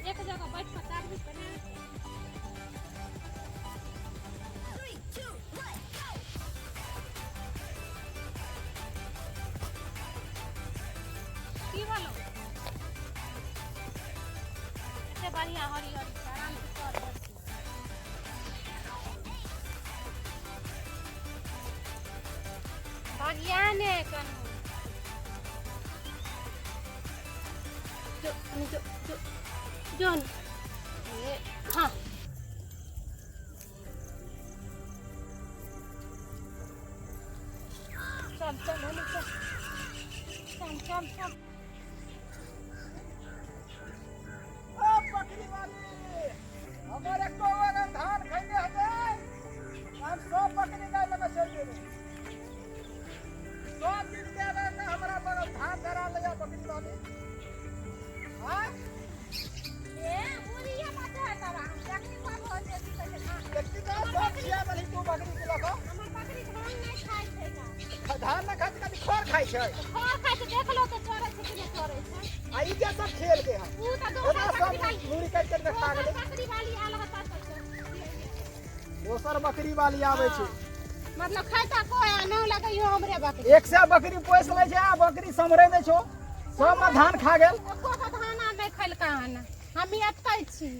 एक जगह बैठ कर तारवी बना की वालो ऐसे बढ़िया हरी हरी आराम से कर बढ़िया ने कनु जो जोन हाँ चल चल चल चल चल चल बकरी वाली हमारे कोवर धान खैले हते हम 100 बकरी गाय लगा चल गेले 100 दिन के बाद हमरा बगल धान धरा लिया बकरी वाली हां ए मुरिया मत है तोरा हम बकरी को बोल देती कैसे ना देखती का सब छिया वाली तू बकरी के लगा हमर बकरी धान नहीं खाई छै का धान ना खात कभी खोर खाई छै खोर खाई छै देख लो तो चोरे छै कि नहीं चोरे छै आई जे सब खेल के हम ऊ त दोसर बकरी वाली मुरी काट के खा गेले बकरी वाली अलग पास दोसर बकरी वाली आवे छै मतलब खाता कोई न लगइयो हमरे बकरी 100 बकरी पोस लै छै आ बकरी समरे नै छो सब में धान खा गेल एको का धान नहीं खैलका हन हम अटकै छी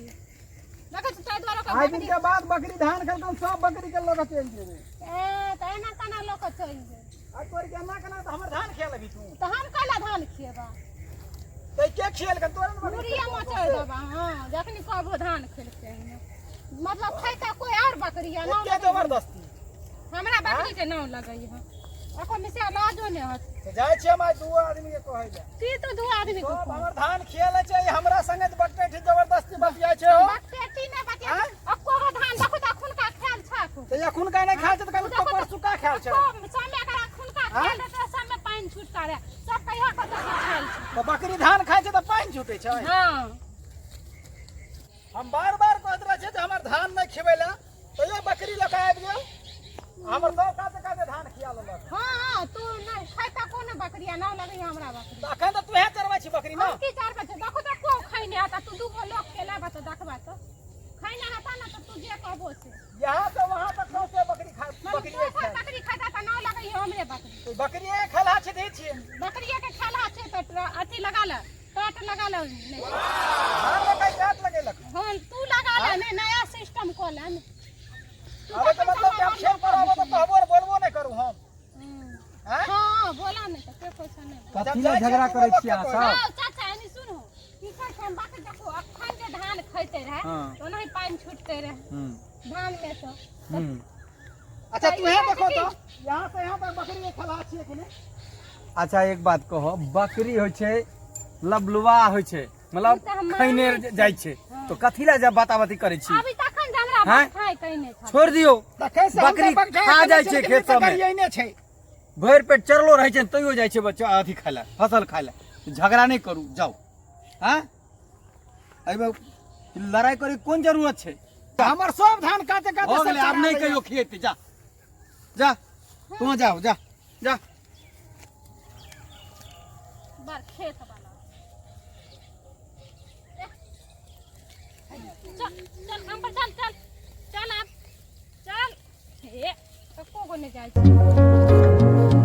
लगे छै ताहि द्वारा आइ दिन के बाद बकरी धान खेलकन सब बकरी के लगा चल जेबे ए त एना कना लोक चल जे आ तोर के ना कना त हमर धान खेल अभी तू त हम कला धान खिएबा तै के खेल के तोर मुरिया मचोड़ देबा हां जखनी कहबो धान खेलके मतलब खैता कोई और बकरी है ना के जबरदस्ती हमरा बकरी के नाम लगई है एको में से लाजो ने हत तो जाय छै हम दू आदमी के कहै जा की तो दू आदमी को हमर धान खेले छै हमरा संगे बकटे ठीक जबरदस्ती बतियाय छै हो बकटी ने बतिया एको का धान देखो त खून का खेल छाको तो या खून का नहीं खाय छै त कल कपर सुका खाय छै समय का खून का खेल त समय पानी छूट करे सब कहिया का खेल छै तो बकरी धान खाय छै त पानी छूटे छै हां हम बार-बार कहत रह छै हमर धान नहीं खिबैला तो ये बकरी लगा आबि गेल हमर सब काते धान खिया लेलक हां तू नहीं खाता कोन बकरिया ना लगई हमरा बकरी त अखन त तू हे चरबै छी बकरी न की चार बजे देखो त को खैने आता तू दू गो लोग केला बत देखबा त खैने आता ना त तू जे कहबो से यहां से वहां तक से बकरी खा बकरी खाय बकरी खाता त ना लगई हमरे बकरी तो बकरी खला छै दै छी बकरिया के खेला छै त अथी लगा ले काट लगा ले धान में कई काट लगेलक हां तू लगा ले ने नया सिस्टम को ले अबे तो मतलब कि हम शेर पर आबो तो कहबो बोलबो नहीं करू हम हैं हां बोला नहीं त के पैसा नहीं कथिला झगड़ा करै छी आ सब चाचा एनी सुनो की कहै छै बाकी देखो अखन जे धान खैते रहे तो नहीं पानी छूटते रहे धान में से अच्छा तू है देखो तो यहां से यहां तक बकरी के खला छिए कि नहीं अच्छा एक बात कहो बकरी होय छै लबलुआ होय छै मतलब खैने जाय छै तो कथिला जब बाताबाती करे छी अभी तखन जे हमरा बात खाय कहने छ छोड़ दियो देखे से बकरी खा जाय छै खेत सब में यही छै भर पेट चरलो रहे छै तइयो जाय छै बच्चा अथी खाय ला फसल खाय ला झगड़ा नहीं करू जाओ हां एबे लड़ाई करे कोन जरूरत छै हमर सब धान काटे काटे हो गेले अब नहीं कहियो खेत जा जा तू जाओ जा जा बार खेत वाला चल चल हम पर चल चल चल अब चल हे तो को ने जाय छै